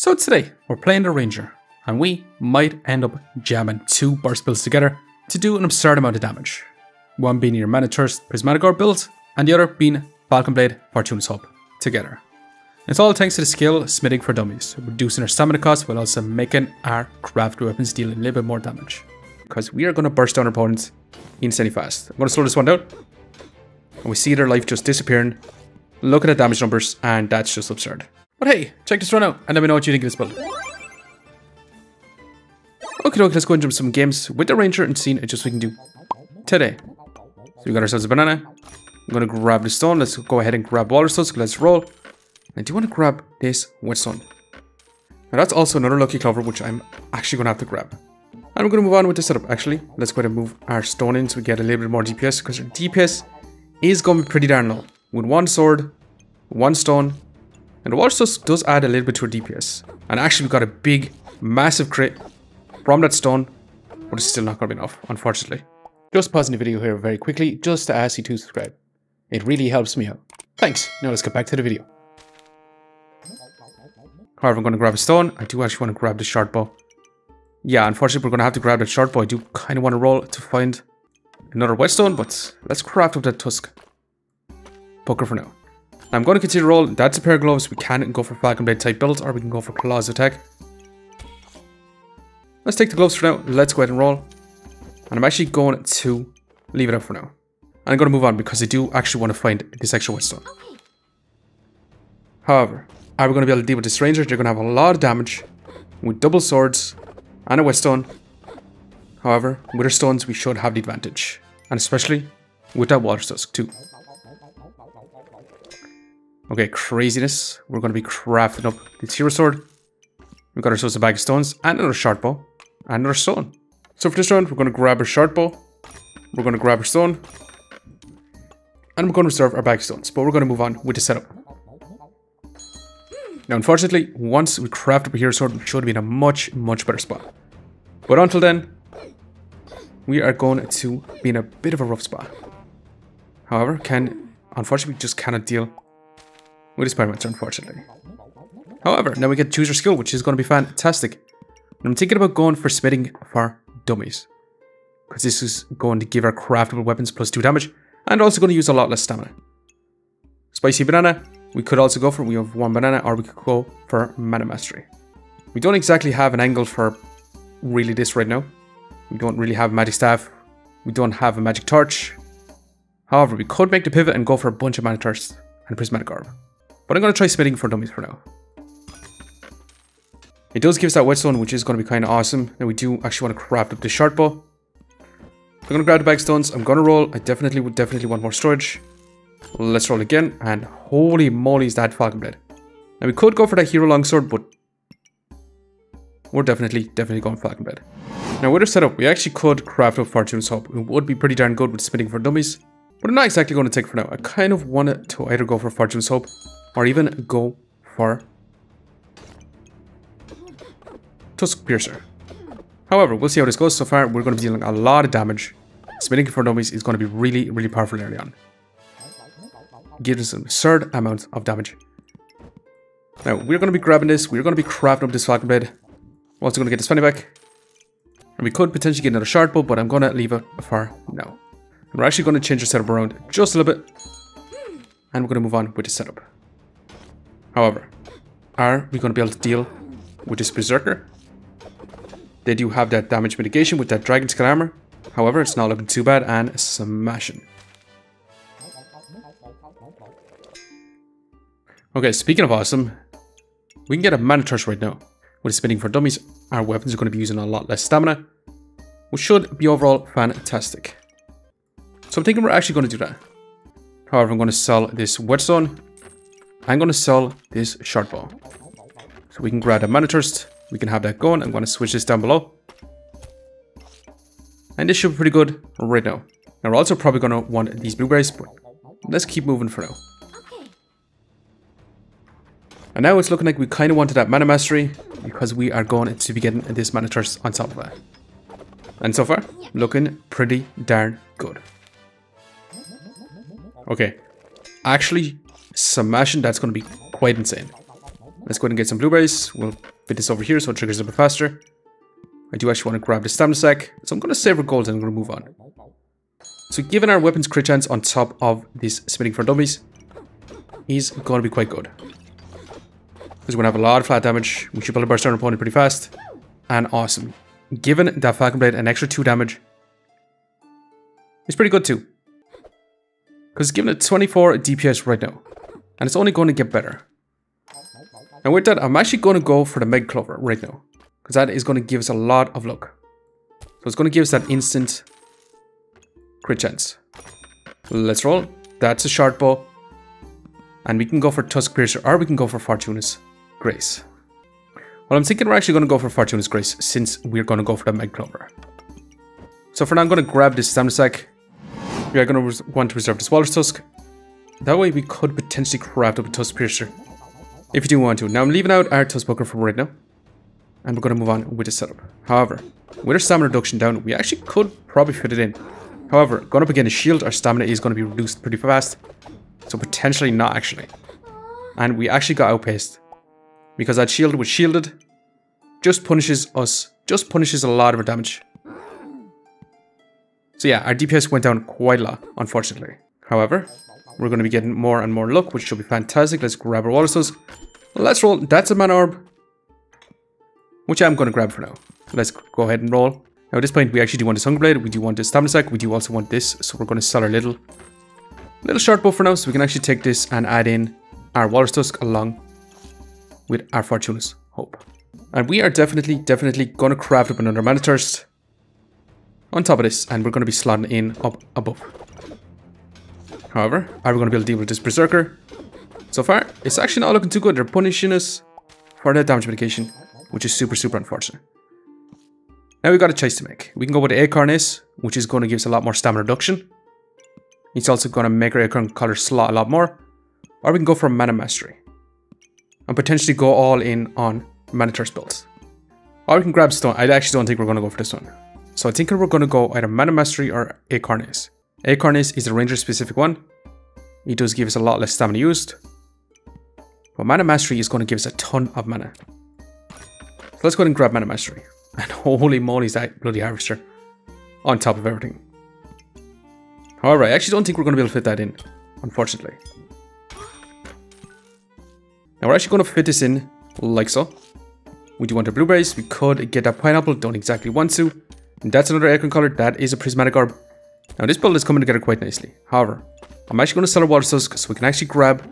So today, we're playing the Ranger, and we might end up jamming two burst builds together to do an absurd amount of damage. One being your Manathirst Prismatic Orb build, and the other being FALCON BLADE FORTUNA'S together. It's all thanks to the skill Smithing for Dummies, reducing our stamina cost while also making our craft weapons deal a little bit more damage. Because we are going to burst down our opponents insanely fast. I'm going to slow this one down, and we see their life just disappearing. Look at the damage numbers, and that's just absurd. But hey, check this run out, and let me know what you think of this build. Okay, let's go and jump some games with the Ranger and see just what we can do today. So we got ourselves a banana. I'm going to grab the stone. Let's go ahead and grab Walrus Tusk. Let's roll. I do want to grab this whetstone. Now that's also another LuckOuts, which I'm actually going to have to grab. And we're going to move on with the setup, actually. Let's go ahead and move our stone in so we get a little bit more DPS, because our DPS is going to be pretty darn low. With one sword, one stone, and the Walrus Tusk does add a little bit to our DPS. And actually we got a big, massive crit from that stone, but it's still not going to be enough, unfortunately. Just pausing the video here very quickly, just to ask you to subscribe. It really helps me out. Thanks. Now let's get back to the video. However, I'm going to grab a stone. I do actually want to grab the short bow. Yeah, unfortunately we're going to have to grab that short bow. I do kind of want to roll to find another whetstone, but let's craft up that tusk poker for now. I'm going to consider roll. That's a pair of gloves. We can go for FALCON BLADE type builds, or we can go for claws attack. Let's take the gloves for now. Let's go ahead and roll. And I'm actually going to leave it up for now. And I'm going to move on because I do actually want to find this extra whetstone. However, are we going to be able to deal with this Ranger? They're going to have a lot of damage with double swords and a whetstone. However, with our stones, we should have the advantage. And especially with that Walrus Tusk too. Okay, craziness. We're going to be crafting up this hero sword. We've got ourselves a bag of stones and another short bow and another stone. So for this round, we're going to grab our short bow. We're going to grab our stone. And we're going to reserve our bag of stones. But we're going to move on with the setup. Now, unfortunately, once we craft up a hero sword, we should be in a much better spot. But until then, we are going to be in a bit of a rough spot. However, unfortunately, we just cannot deal with this Pyromancer, unfortunately. However, now we get to choose our skill, which is going to be fantastic. And I'm thinking about going for Smithing for Dummies, because this is going to give our craftable weapons +2 damage, and also going to use a lot less stamina. Spicy banana, we could also go for, we have one banana, or we could go for Mana Mastery. We don't exactly have an angle for really this right now. We don't really have a magic staff. We don't have a magic torch. However, we could make the pivot and go for a bunch of Manathirsts and a Prismatic Orb. But I'm going to try Smithing for Dummies for now. It does give us that whetstone, which is going to be kind of awesome. Now we do actually want to craft up the short bow. I'm going to grab the bag of stones. I'm going to roll. I definitely want more storage. Let's roll again. And holy moly, is that FALCON BLADE. Now we could go for that hero longsword, but we're definitely going FALCON BLADE. Now with our setup, we actually could craft up Fortuna's Hope. It would be pretty darn good with Smithing for Dummies. But I'm not exactly going to take it for now. I kind of wanted to either go for Fortuna's Hope or even go for Tusk Piercer. However, we'll see how this goes. So far, we're going to be dealing a lot of damage. Smithing for Dummies is going to be really powerful early on. Gives us an absurd amount of damage. Now, we're going to be grabbing this. We're going to be crafting up this FALCON BLADE. We're also going to get this Fanny back. And we could potentially get another short bow, but I'm going to leave it for now. And we're actually going to change the setup around just a little bit. And we're going to move on with the setup. However, are we going to be able to deal with this Berserker? They do have that damage mitigation with that Dragon Skull armor. However, it's not looking too bad, and smashing. Okay, speaking of awesome, we can get a Manathirst right now. With Smithing for Dummies, our weapons are going to be using a lot less stamina, which should be overall fantastic. So I'm thinking we're actually going to do that. However, I'm going to sell this whetstone. I'm going to sell this short bow. So we can grab a Manathirst. We can have that going. I'm going to switch this down below. And this should be pretty good right now. Now we're also probably going to want these blueberries, but let's keep moving for now. And now it's looking like we kind of wanted that Mana Mastery, because we are going to be getting this Manathirst on top of that. And so far, looking pretty darn good. Okay, actually smashing, that's going to be quite insane. Let's go ahead and get some blueberries. We'll fit this over here so it triggers a bit faster. I do actually want to grab the stamina sack, so I'm going to save our gold and I'm going to move on. So given our weapons crit chance on top of this Smithing for Dummies is going to be quite good. Because we're going to have a lot of flat damage, we should be able to burst our opponent pretty fast, and awesome. Given that Falcon Blade an extra 2 damage, it's pretty good too. Because it's giving it 24 DPS right now, and it's only going to get better. And with that, I'm actually going to go for the Megaclover right now, because that is going to give us a lot of luck. So it's going to give us that instant crit chance. Let's roll. That's a short bow. And we can go for Tusk Piercer, or we can go for Fortuna's Grace. Well, I'm thinking we're actually going to go for Fortuna's Grace, since we're going to go for the Megaclover. So for now, I'm going to grab this stamina sack. We are going to want to reserve this Walrus Tusk. That way we could potentially craft up a Tusk Piercer, if you do want to. Now I'm leaving out our Tusk Poker for right now, and we're going to move on with the setup. However, with our stamina reduction down, we actually could probably fit it in. However, going up against a shield, our stamina is going to be reduced pretty fast. So potentially not actually. And we actually got outpaced. Because that shield was shielded. Just punishes us. Just punishes a lot of our damage. So yeah, our DPS went down quite a lot, unfortunately. However, we're going to be getting more and more luck, which should be fantastic. Let's grab our water source. Let's roll. That's a mana orb, which I'm going to grab for now. Let's go ahead and roll. Now at this point, we actually do want this Hunger Blade. We do want this Stamina Sack. We do also want this. So we're going to sell our little short bow for now. So we can actually take this and add in our Walrus Tusk along with our Fortuna's Hope. And we are definitely going to craft up another Manathirst on top of this. And we're going to be slotting in up above. However, are we going to be able to deal with this Berserker? So far, it's actually not looking too good. They're punishing us for that damage mitigation, which is super unfortunate. Now we've got a choice to make. We can go with the Acornis, which is going to give us a lot more stamina reduction. It's also going to make our Acorn color slot a lot more. Or we can go for Mana Mastery and potentially go all in on Manathirst builds. Or we can grab Stone. I actually don't think we're going to go for this one. So I think we're going to go either Mana Mastery or Acornis. Acornis is a ranger specific one. It does give us a lot less stamina used. But Mana Mastery is going to give us a ton of mana. So let's go ahead and grab Mana Mastery. And holy moly, is that bloody Harvester on top of everything. However, I actually don't think we're going to be able to fit that in, unfortunately. Now we're actually going to fit this in like so. We do want the blueberries. We could get that pineapple. Don't exactly want to. And that's another acorn color. That is a prismatic orb. Now this build is coming together quite nicely. However, I'm actually going to sell our water tusk so we can actually grab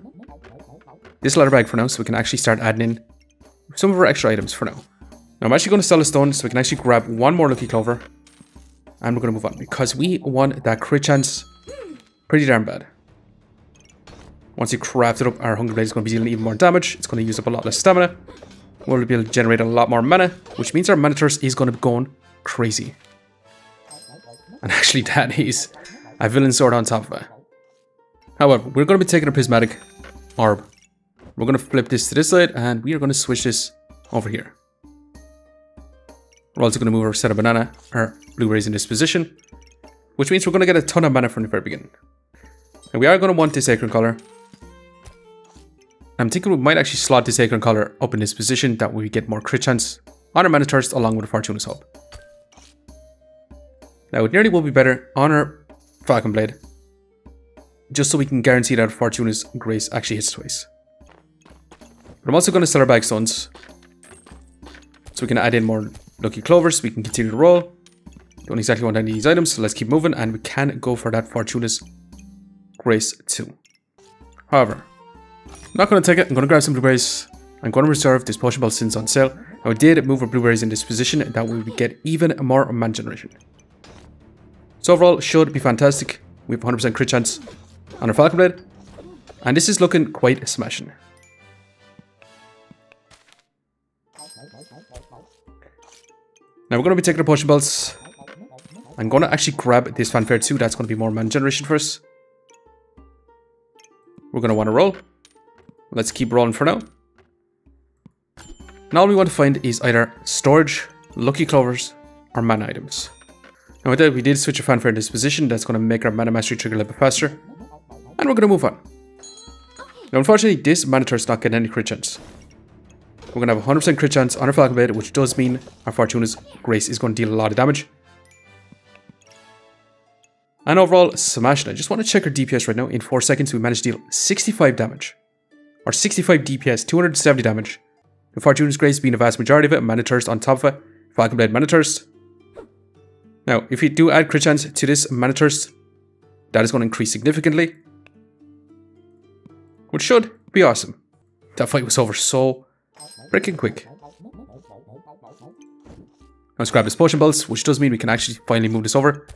this leather bag for now. So we can actually start adding in some of our extra items for now. Now I'm actually going to sell a stone so we can actually grab one more Lucky Clover. And we're going to move on because we want that crit chance pretty darn bad. Once you craft it up, our Hunger Blade is going to be dealing even more damage. It's going to use up a lot less stamina. We'll be able to generate a lot more mana, which means our Manathirst is going to be going crazy. And actually that is a villain sword on top of it. However, we're going to be taking a Prismatic Orb. We're going to flip this to this side and we are going to switch this over here. We're also going to move our set of banana or blueberries in this position, which means we're going to get a ton of mana from the very beginning. And we are going to want this acorn color. I'm thinking we might actually slot this acorn color up in this position. That way we get more crit chance on our Manathirst along with the Fortuna's Hope. Now it nearly will be better on our Falcon Blade, just so we can guarantee that Fortuna's Grace actually hits twice. But I'm also going to sell our bag stones, so we can add in more Lucky Clovers. We can continue to roll. Don't exactly want any of these items, so let's keep moving, and we can go for that Fortuna's Grace too. However, I'm not going to take it. I'm going to grab some blueberries. I'm going to reserve this potion belt since on sale. Now I did move our blueberries in this position, that way we get even more mana generation. So overall, should be fantastic. We have 100% crit chance on our Falcon Blade, and this is looking quite smashing. Now we're going to be taking the potion belts. I'm going to actually grab this fanfare too. That's going to be more mana generation for us. We're going to want to roll. Let's keep rolling for now. Now all we want to find is either storage, Lucky Clovers, or mana items. Now with that, we did switch a fanfare in this position. That's going to make our Mana Mastery trigger a little bit faster. And we're going to move on. Now unfortunately, this Manathirst is not getting any crit chance. We're going to have 100% crit chance on our Falcon Blade, which does mean our Fortuna's Grace is going to deal a lot of damage. And overall, smashing. I just want to check our DPS right now. In 4 seconds, we managed to deal 65 damage. Or 65 DPS, 270 damage. The Fortuna's Grace being a vast majority of it, Manathirst on top of it, Falcon Blade Manathirst. Now, if we do add crit chance to this Manathirst, that is going to increase significantly. Which should be awesome. That fight was over so freaking quick. Let's grab this potion belts, which does mean we can actually finally move this over.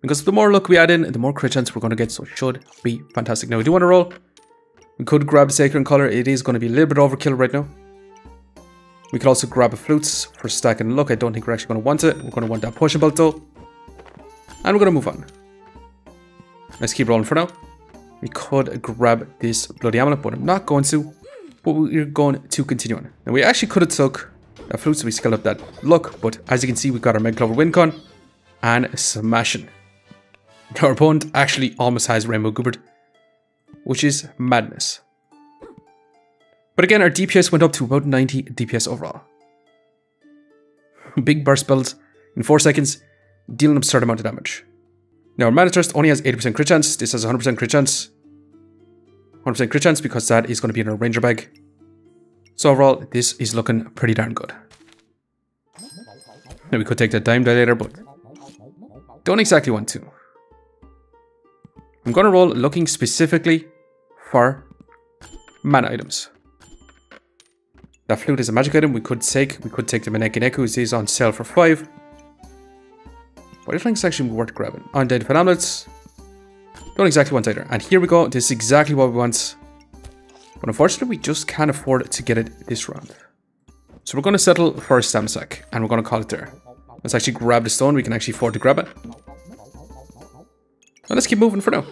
Because the more luck we add in, the more crit chance we're going to get, so it should be fantastic. Now, we do want to roll. We could grab the Sacred Collar. It is going to be a little bit overkill right now. We could also grab a Flutes for stacking luck. I don't think we're actually going to want it. We're going to want that potion belt though. And we're going to move on. Let's keep rolling for now. We could grab this Bloody Amulet, but I'm not going to. But we're going to continue on. Now, we actually could have took that Flutes, so we scaled up that luck. But as you can see, we got our Megaclover Wincon and smashing. Our opponent actually almost has Rainbow Goobert, which is madness. But again, our DPS went up to about 90 DPS overall. Big burst build in 4 seconds, dealing an absurd amount of damage. Now, our Manathirst only has 80% crit chance. This has 100% crit chance. 100% crit chance because that is going to be in our Ranger bag. So overall, this is looking pretty darn good. Now, we could take that Time Dilator, but don't exactly want to. I'm going to roll looking specifically for mana items. That Flute is a magic item we could take. We could take the Maneki Neku, which is on sale for 5. But I think it's actually worth grabbing. Unidentified amulets. Don't exactly want either. And here we go. This is exactly what we want. But unfortunately, we just can't afford to get it this round. So we're going to settle for a stamina sack. And we're going to call it there. Let's actually grab the stone. We can actually afford to grab it. Well, let's keep moving for now.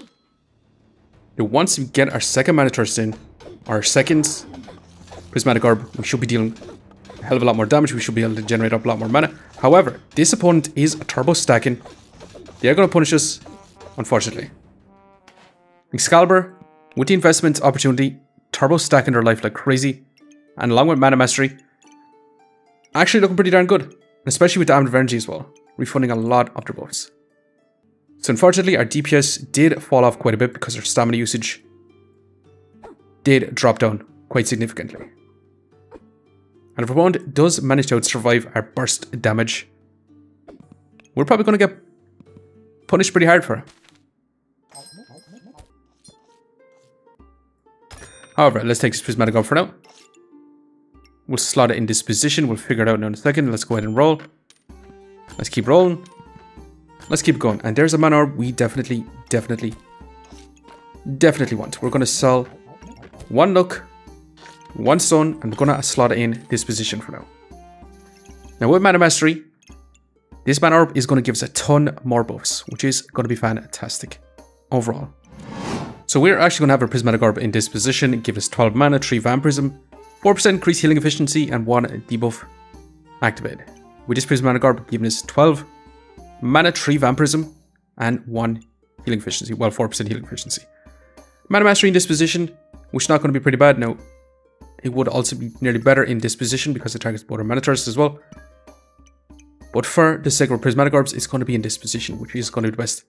Now, once we get our second Manathirst in, our second Prismatic Orb, we should be dealing a hell of a lot more damage. We should be able to generate up a lot more mana. However, this opponent is turbo stacking. They are going to punish us, unfortunately. Excalibur, with the investment opportunity, turbo stacking their life like crazy. And along with Mana Mastery, actually looking pretty darn good. Especially with the Amulet of Energy as well. Refunding a lot of their buffs. So unfortunately, our DPS did fall off quite a bit because our stamina usage did drop down quite significantly. And if our opponent does manage to survive our burst damage, we're probably going to get punished pretty hard for it. However, let's take this Prismatic Orb for now. We'll slot it in this position. We'll figure it out now in a second. Let's go ahead and roll. Let's keep rolling. Let's keep going. And there's a Mana Orb we definitely want. We're going to sell 1 luck, 1 stone, and we're going to slot it in this position for now. Now with Mana Mastery, this Mana Orb is going to give us a ton more buffs, which is going to be fantastic overall. So we're actually going to have a Prismatic Orb in this position, give us 12 mana, 3 Vampirism, 4% increased healing efficiency, and 1 debuff activated. With this Prismatic Orb giving us 12 mana, 3 Vampirism, and 1 healing efficiency. Well, 4% healing efficiency. Mana Mastery in this position, which is not going to be pretty bad. Now, it would also be nearly better in this position because it targets both our Manathirst as well. But for the sake of Prismatic Orbs, it's going to be in this position, which is going to be the best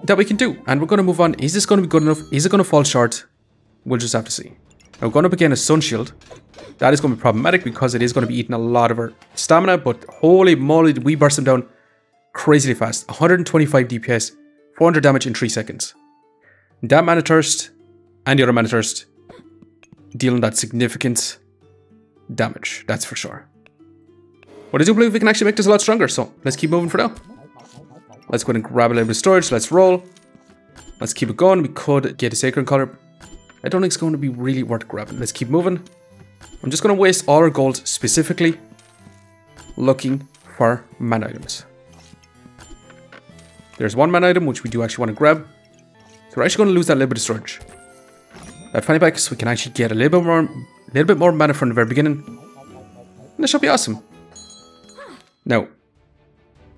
that we can do. And we're going to move on. Is this going to be good enough? Is it going to fall short? We'll just have to see. Now, we're going up again a Sun Shield. That is going to be problematic because it is going to be eating a lot of our stamina. But holy moly, did we burst them down crazily fast. 125 DPS, 400 damage in 3 seconds. That Manathirst and the other Manathirst dealing that significant damage, that's for sure. But I do believe we can actually make this a lot stronger, so let's keep moving for now. Let's go ahead and grab a little bit of storage, let's roll. Let's keep it going. We could get a Sacred Collar. I don't think it's going to be really worth grabbing. Let's keep moving. I'm just going to waste all our gold specifically looking for mana items. There's 1 mana item which we do actually want to grab. So we're actually going to lose that little bit of storage. That fanny pack, so we can actually get a little bit more mana from the very beginning. And this should be awesome. Now,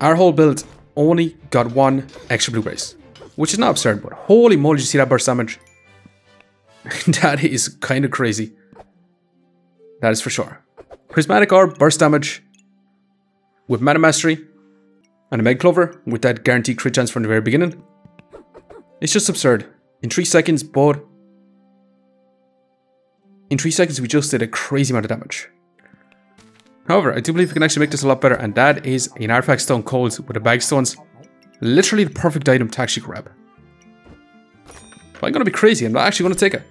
our whole build only got 1 extra blue brace, which is not absurd, but holy moly, did you see that burst damage? That is kind of crazy. That is for sure. Prismatic Orb burst damage with Mana Mastery and a Megaclover with that guaranteed crit chance from the very beginning. It's just absurd. In 3 seconds, in 3 seconds, we just did a crazy amount of damage. However, I do believe we can actually make this a lot better, and that is an Artifact Stone Cold with a Bag of Stones. Literally the perfect item to actually grab. But I'm going to be crazy, I'm not actually going to take it.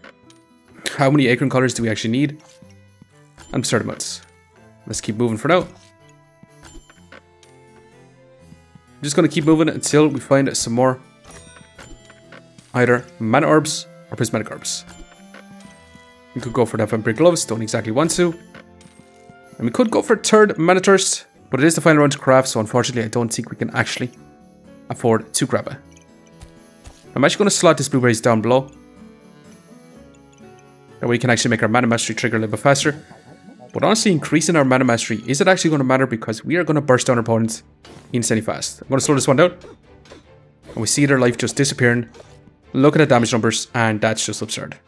How many Acorn Colors do we actually need? Absurd amounts. Let's keep moving for now. I'm just going to keep moving until we find some more either Mana Orbs or Prismatic Orbs. We could go for that Vampiric Gloves, don't exactly want to. And we could go for a third Mana Thirst, but it is the final round to craft, so unfortunately I don't think we can actually afford to grab it. I'm actually going to slot this Blueberries down below. That way we can actually make our Mana Mastery trigger a little bit faster. But honestly, increasing our Mana Mastery, is it actually going to matter? Because we are going to burst down our opponents insanely fast. I'm going to slow this one down. And we see their life just disappearing. Look at the damage numbers, and that's just absurd.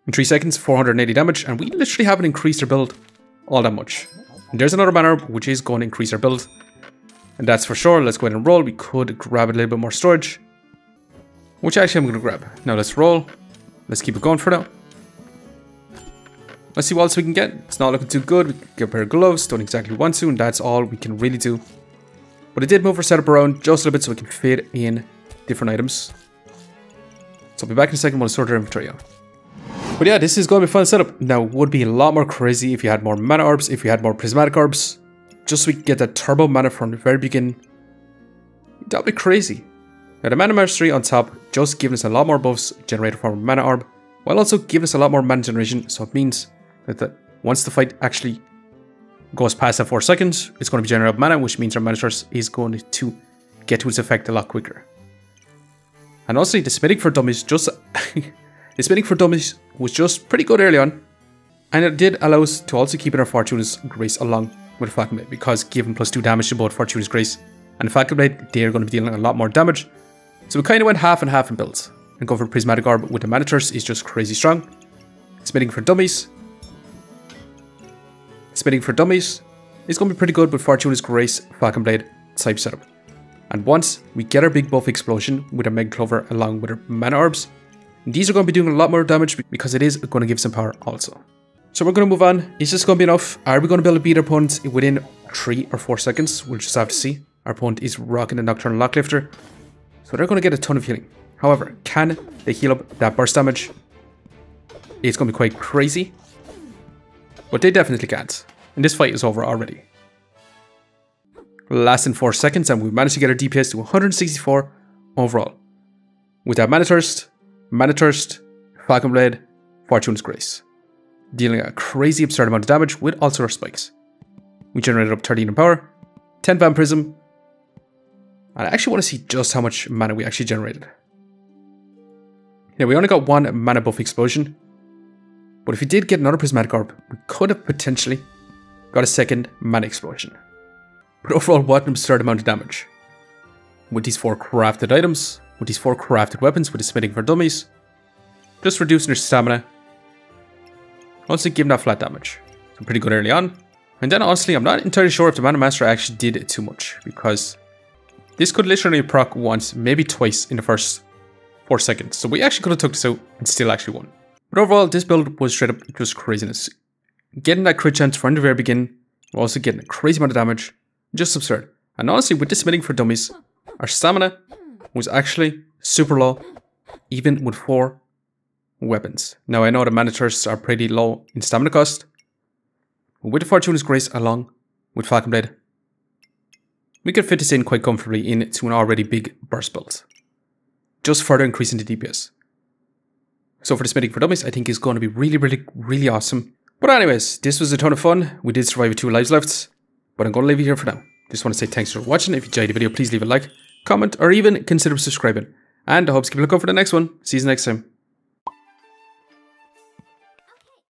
In 3 seconds, 480 damage, and we literally haven't increased our build all that much. And there's another Mana Orb, which is going to increase our build. And that's for sure. Let's go ahead and roll. We could grab a little bit more storage, which actually I'm going to grab. Now let's roll. Let's keep it going for now. Let's see what else we can get. It's not looking too good. We can get a pair of gloves. Don't exactly want to, and that's all we can really do. But I did move our setup around just a little bit so we can fit in different items. So I'll be back in a second while I sort our inventory out. But yeah, this is going to be a fun setup. Now, it would be a lot more crazy if you had more Mana Orbs, if you had more Prismatic Orbs. Just so we can get that turbo mana from the very beginning. That would be crazy. Now, the Mana Mastery on top just giving us a lot more buffs generated from a Mana Orb, while also giving us a lot more mana generation. So it means that once the fight actually goes past that 4 seconds, it's going to be generated mana, which means our Mana Thirst is going to get to its effect a lot quicker. And also, the Smithing for Dummies just... the Smithing for Dummies was just pretty good early on. And it did allow us to also keep in our Fortuna's Grace along with Falcon Blade, because given +2 damage to both Fortuna's Grace and Falcon Blade, they're going to be dealing a lot more damage. So we kind of went half and half in builds. And go for Prismatic Orb with the Mana Thirst is just crazy strong. Smithing for Dummies. Smithing for Dummies is going to be pretty good with Fortuna's Grace, Falcon Blade type setup. And once we get our big buff explosion with our Megaclover along with our Mana Orbs, these are going to be doing a lot more damage because it is going to give some power also. So we're going to move on. Is this going to be enough? Are we going to be able to beat our opponent within 3 or 4 seconds? We'll just have to see. Our opponent is rocking a Nocturnal Locklifter, so they're going to get a ton of healing. However, can they heal up that burst damage? It's going to be quite crazy, but they definitely can't. And this fight is over already. Less than 4 seconds, and we managed to get our DPS to 164 overall. With that Mana Thirst, Falcon Blade, Fortuna's Grace. Dealing a crazy absurd amount of damage with also our spikes. We generated up 13 in power, 10 Vampirism, and I actually want to see just how much mana we actually generated. Yeah, we only got 1 mana buff explosion, but if we did get another Prismatic Orb, we could have potentially got a second mana explosion. But overall, what an absurd amount of damage. With these 4 crafted items, with these 4 crafted weapons, with the Smithing for Dummies, just reducing their stamina, also giving that flat damage. So pretty good early on. And then honestly, I'm not entirely sure if the Mana Master actually did too much, because this could literally proc once, maybe twice in the first 4 seconds. So we actually could have took this out and still actually won. But overall, this build was straight up just craziness. Getting that crit chance from the very beginning, also getting a crazy amount of damage, just absurd. And honestly, with this Smithing for Dummies, our stamina was actually super low, even with 4 weapons. Now I know the Mana Thirsts are pretty low in stamina cost, but with the Fortuna's Grace along with Falcon Blade, we could fit this in quite comfortably into an already big burst build, just further increasing the DPS. So for the Smithing for Dummies, I think is going to be really awesome. But anyways, this was a ton of fun. We did survive with 2 lives left, but I'm going to leave it here for now. Just want to say thanks for watching. If you enjoyed the video, please leave a like, comment, or even consider subscribing. And I hope to keep a look out for the next one. See you next time.